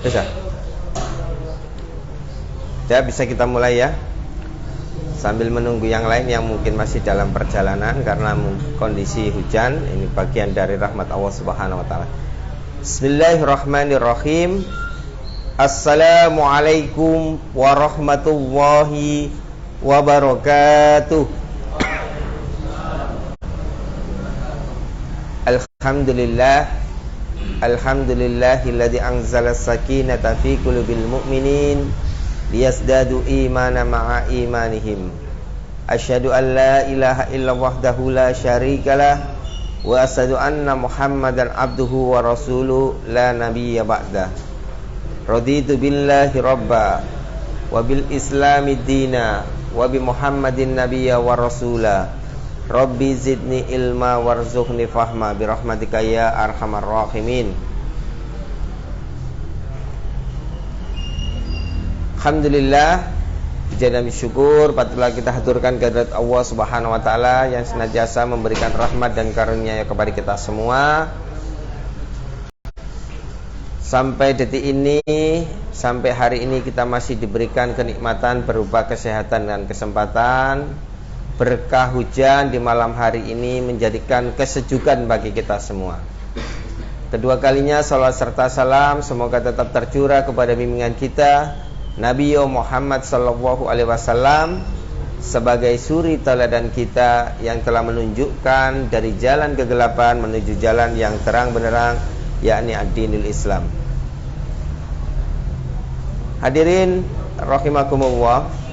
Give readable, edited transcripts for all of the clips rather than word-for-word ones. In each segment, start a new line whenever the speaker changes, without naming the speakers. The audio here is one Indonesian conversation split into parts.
Bisa? Ya, bisa kita mulai ya. Sambil menunggu yang lain yang mungkin masih dalam perjalanan karena kondisi hujan. Ini bagian dari rahmat Allah Subhanahu wa taala. Bismillahirrahmanirrahim. Assalamualaikum warahmatullahi wabarakatuh. Alhamdulillah. Alhamdulillahilladzi anzala as-sakinata fi qulubil mu'minin liyazdadu imana ma'a imanihim. Asyhadu an la ilaha illallah wahdahu la syarikalah wa asyhadu anna Muhammadan abduhu wa rasuluhu la nabiyya ba'dah. Raditu billahi rabba wa bil islami dina wa bi Muhammadin nabiyya wa rasula. Rabbi zidni ilma warzuqni fahma bi rahmatika ya arhamar rahimin. Alhamdulillah, puja dan syukur patutlah kita haturkan kehadirat Allah Subhanahu wa taala yang senantiasa memberikan rahmat dan karunia kepada kita semua. Sampai detik ini, sampai hari ini kita masih diberikan kenikmatan berupa kesehatan dan kesempatan. Berkah hujan di malam hari ini menjadikan kesejukan bagi kita semua. Kedua kalinya salawat serta salam semoga tetap tercurah kepada bimbingan kita Nabi Muhammad sallallahu alaihi wasallam sebagai suri teladan kita yang telah menunjukkan dari jalan kegelapan menuju jalan yang terang benderang, yakni ad-dinul Islam. Hadirin rahimakumullah,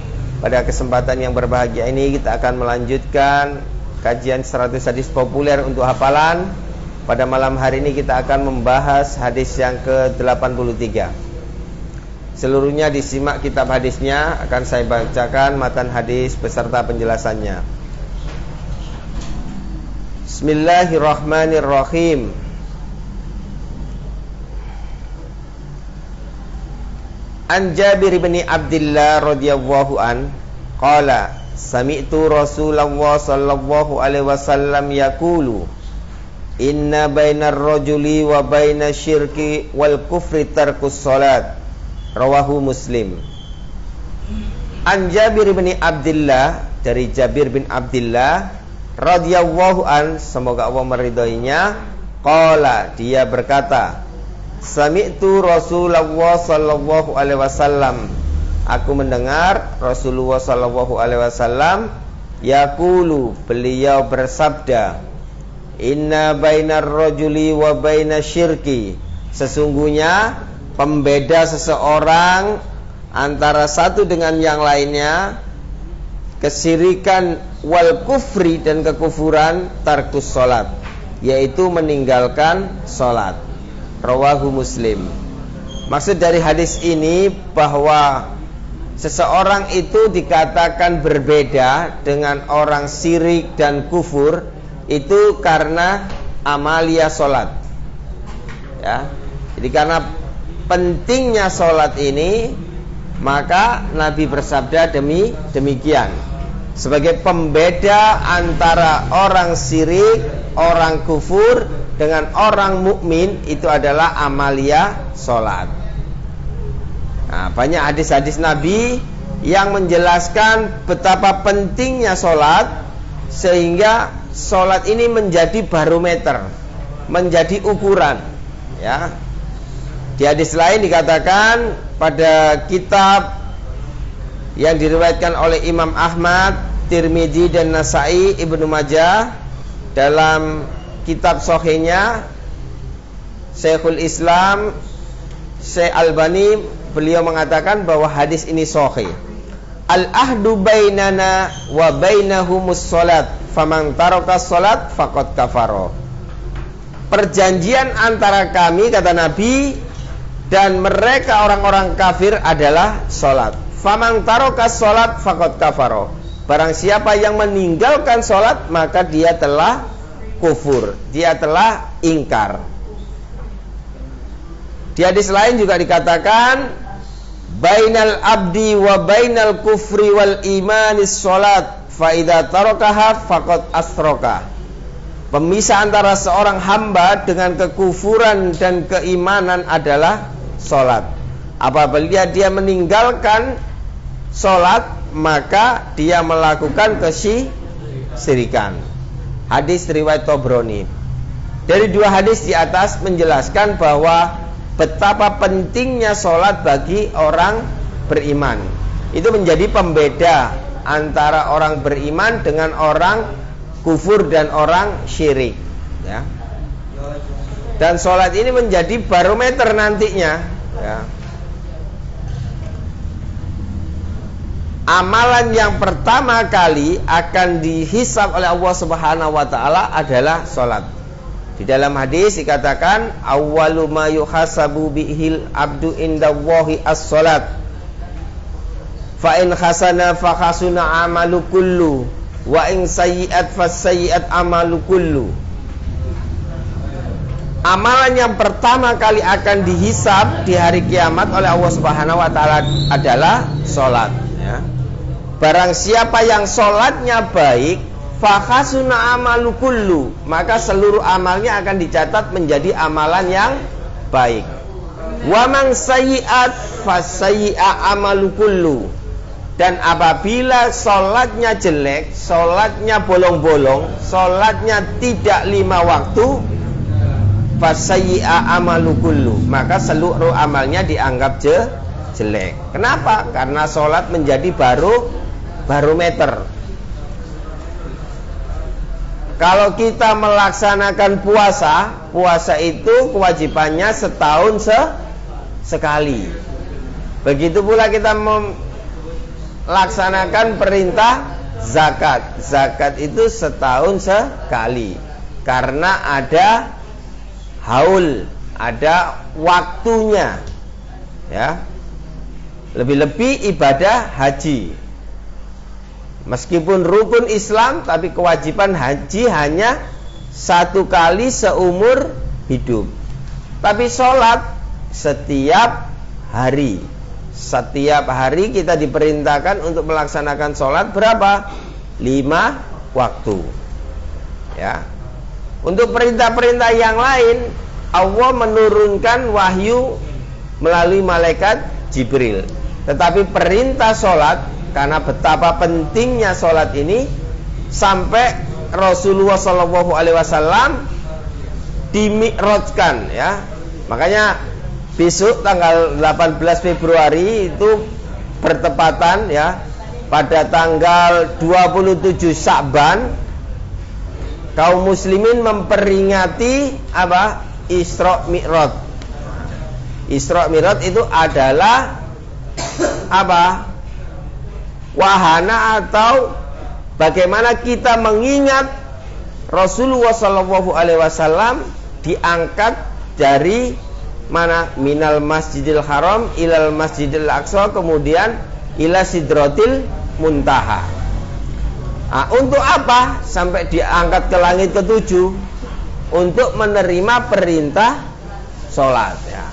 pada kesempatan yang berbahagia ini kita akan melanjutkan kajian 100 hadis populer untuk hafalan. Pada malam hari ini kita akan membahas hadis yang ke-83. Seluruhnya disimak kitab hadisnya, akan saya bacakan matan hadis beserta penjelasannya. Bismillahirrahmanirrahim. An Jabir bin Abdullah radhiyallahu an qala sami'tu Rasulullah sallallahu alaihi wasallam yaqulu inna bainar rajuli wa bainash syirki wal kufri tarkus salat. Rawahu Muslim. An Jabir bin Abdullah, dari Jabir bin Abdullah radhiyallahu an, semoga Allah meridhoinya, qala, dia berkata, sami'tu Rasulullah sallallahu alaihi wasallam, aku mendengar Rasulullah sallallahu alaihi wasallam yaqulu, beliau bersabda, inna bainar rajuli wa bainasyirki, sesungguhnya pembeda seseorang antara satu dengan yang lainnya, kesirikan wal kufri dan kekufuran, tarkus salat, yaitu meninggalkan salat. Rawahu Muslim. Maksud dari hadis ini bahwa seseorang itu dikatakan berbeda dengan orang syirik dan kufur itu karena amalia salat. Ya. Jadi karena pentingnya salat ini, maka Nabi bersabda demikian. Sebagai pembeda antara orang syirik, orang kufur dengan orang mukmin, itu adalah amalia salat. Nah, banyak hadis-hadis Nabi yang menjelaskan betapa pentingnya salat, sehingga salat ini menjadi barometer, menjadi ukuran. Ya. Di hadis lain dikatakan pada kitab yang diriwayatkan oleh Imam Ahmad, Tirmidzi dan Nasa'i, Ibnu Majah, dalam kitab sahihnya Syekhul Islam Syekh Albani, beliau mengatakan bahwa hadis ini sahih. Al-ahdu bainana wa bainahumus salat, faman taraka salat faqad kafara. Perjanjian antara kami, kata Nabi, dan mereka orang-orang kafir adalah salat. Faman taraka salat faqad kafara. Barang siapa yang meninggalkan salat, maka dia telah kufur, dia telah ingkar. Di hadis lain juga dikatakan bainal abdi wa bainal kufri wal imanis salat fa idza tarakaha faqad asroka. Pemisah antara seorang hamba dengan kekufuran dan keimanan adalah sholat. Apabila dia meninggalkan sholat, maka dia melakukan kesyirikan. Hadis riwayat Tabrani. Dari dua hadis di atas menjelaskan bahwa betapa pentingnya sholat bagi orang beriman. Itu menjadi pembeda antara orang beriman dengan orang kufur dan orang syirik, ya. Dan sholat ini menjadi barometer nantinya, ya. Amalan yang pertama kali akan dihisab oleh Allah Subhanahu wa taala adalah sholat. Di dalam hadis dikatakan awwalu ma yuhasabu bihil abdu indallahi as-sholat. Fa in hasana fa hasuna amalu kullu wa in sayyi'at fa sayyi'at amalu kullu. Amalan yang pertama kali akan dihisab di hari kiamat oleh Allah Subhanahu wa taala adalah sholat, ya. Barang siapa yang sholatnya baik, fakhasuna amalu kullu, maka seluruh amalnya akan dicatat menjadi amalan yang baik. Wa man sayyi'at fasayyi'a amalu kullu. Dan apabila sholatnya jelek, sholatnya bolong-bolong, sholatnya tidak 5 waktu, fasayyi'a amalu kullu, maka seluruh amalnya dianggap jelek. Kenapa? Karena sholat menjadi barometer. Kalau kita melaksanakan puasa itu kewajibannya setahun sekali. Begitu pula kita melaksanakan perintah zakat. Zakat itu setahun sekali. Karena ada haul, ada waktunya, ya. Lebih-lebih ibadah haji. Meskipun rukun Islam, tapi kewajiban haji hanya 1 kali seumur hidup. Tapi sholat setiap hari. Setiap hari kita diperintahkan untuk melaksanakan sholat berapa? 5 waktu, ya. Untuk perintah-perintah yang lain, Allah menurunkan wahyu melalui malaikat Jibril. Tetapi perintah sholat, karena betapa pentingnya sholat ini, sampai Rasulullah SAW dimi'rajkan, ya. Makanya besok tanggal 18 Februari itu bertepatan, ya, pada tanggal 27 Sya'ban, kaum muslimin memperingati apa? Isra Mi'raj. Isra Mi'raj itu adalah apa? Wahana atau bagaimana kita mengingat Rasulullah SAW diangkat dari mana? Minal Masjidil Haram ilal Masjidil Aqsa, kemudian ila Sidratil Muntaha. Nah, untuk apa sampai diangkat ke langit ke-7? Untuk menerima perintah sholat, ya.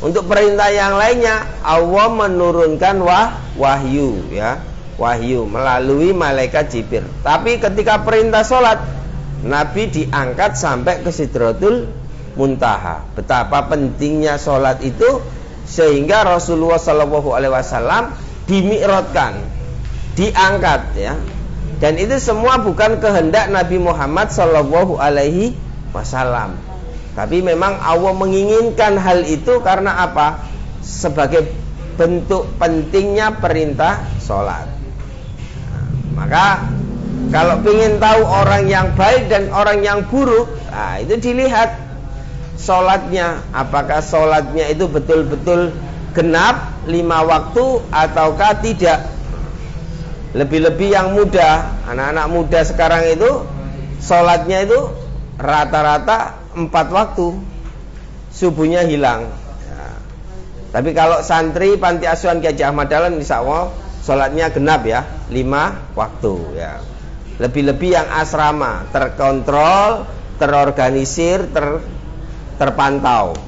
Untuk perintah yang lainnya Allah menurunkan wahyu, ya. Wahyu melalui malaikat Jibril. Tapi ketika perintah sholat, Nabi diangkat sampai ke Sidratul Muntaha. Betapa pentingnya sholat itu, sehingga Rasulullah SAW dimi'rajkan, diangkat, ya. Dan itu semua bukan kehendak Nabi Muhammad SAW. Tapi memang Allah menginginkan hal itu karena apa? Sebagai bentuk pentingnya perintah sholat. Maka kalau ingin tahu orang yang baik dan orang yang buruk, nah itu dilihat sholatnya. Apakah sholatnya itu betul-betul genap 5 waktu ataukah tidak. Lebih-lebih yang muda, anak-anak muda sekarang itu sholatnya itu rata-rata 4 waktu, subuhnya hilang, ya. Tapi kalau santri panti asuhan Ki Haji Ahmad Dahlan, insya Allah sholatnya genap, ya, 5 waktu, ya. Lebih-lebih yang asrama, terkontrol, terorganisir, terpantau,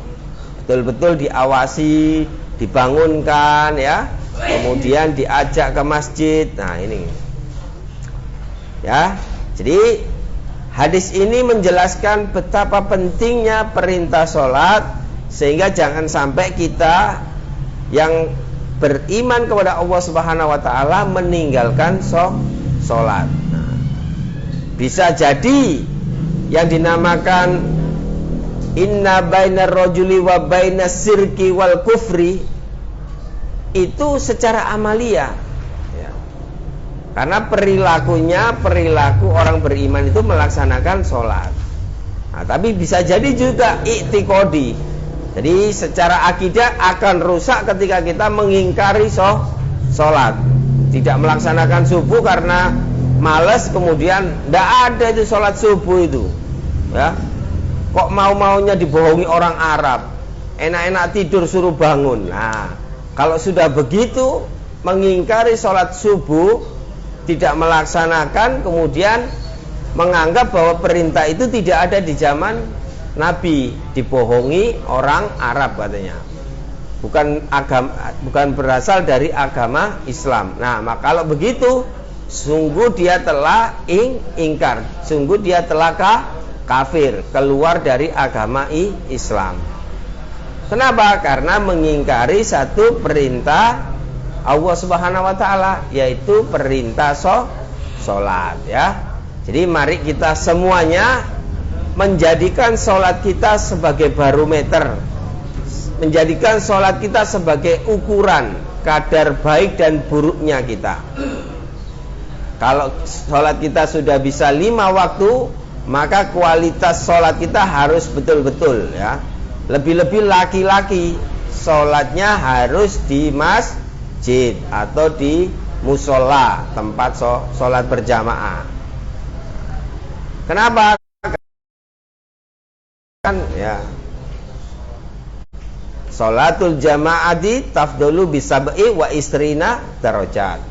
betul-betul diawasi, dibangunkan, ya. Kemudian diajak ke masjid. Nah ini, ya. Jadi hadis ini menjelaskan betapa pentingnya perintah sholat Sehingga jangan sampai kita yang beriman kepada Allah Subhanahu wa taala meninggalkan sholat. Nah, bisa jadi yang dinamakan inna bainar rajuli wa bainas sirki wal kufri itu secara amalia ya. Karena perilaku orang beriman itu melaksanakan sholat. Nah, tapi bisa jadi juga i'tiqadi. Jadi secara akidah akan rusak ketika kita mengingkari sholat, tidak melaksanakan subuh karena malas, kemudian tidak ada itu sholat subuh itu ya. Kok mau-maunya dibohongi orang Arab, enak-enak tidur suruh bangun. Nah, kalau sudah begitu mengingkari sholat subuh, tidak melaksanakan, kemudian menganggap bahwa perintah itu tidak ada di zaman Nabi, dibohongi orang Arab katanya, bukan berasal dari agama Islam. Nah, maka kalau begitu sungguh dia telah ingkar, sungguh dia telah kafir, keluar dari agama Islam. Kenapa? Karena mengingkari satu perintah Allah Subhanahu wa taala, yaitu perintah sholat ya. Jadi mari kita semuanya menjadikan sholat kita sebagai barometer, menjadikan sholat kita sebagai ukuran kadar baik dan buruknya kita. Kalau sholat kita sudah bisa 5 waktu, maka kualitas sholat kita harus betul-betul ya. Lebih-lebih laki-laki sholatnya harus di masjid atau di musola, tempat sholat berjamaah. Kenapa? Ya, sholatul jama'ati tafdulu bisab'i wa istrina darajat.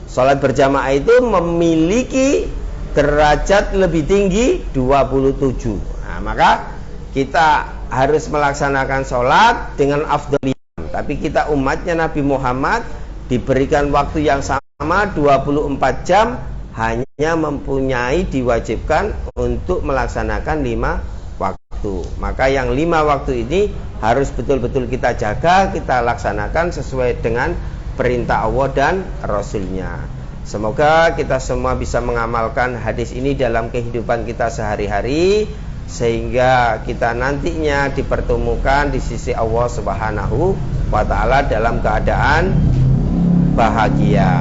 Sholat berjamaah itu memiliki derajat lebih tinggi 27. Nah, maka kita harus melaksanakan sholat dengan afdaliyah. Tapi kita umatnya Nabi Muhammad diberikan waktu yang sama 24 jam, hanya mempunyai diwajibkan untuk melaksanakan 5 waktu. Maka yang 5 waktu ini harus betul-betul kita jaga, kita laksanakan sesuai dengan perintah Allah dan Rasulnya. Semoga kita semua bisa mengamalkan hadis ini dalam kehidupan kita sehari-hari, sehingga kita nantinya dipertemukan di sisi Allah Subhanahu wa taala dalam keadaan bahagia.